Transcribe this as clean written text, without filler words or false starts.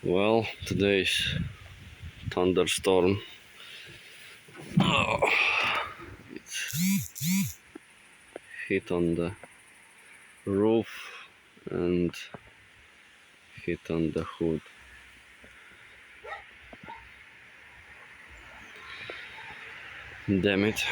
Well, today's thunderstorm. Oh, it's hit on the roof and hit on the hood. Damn it.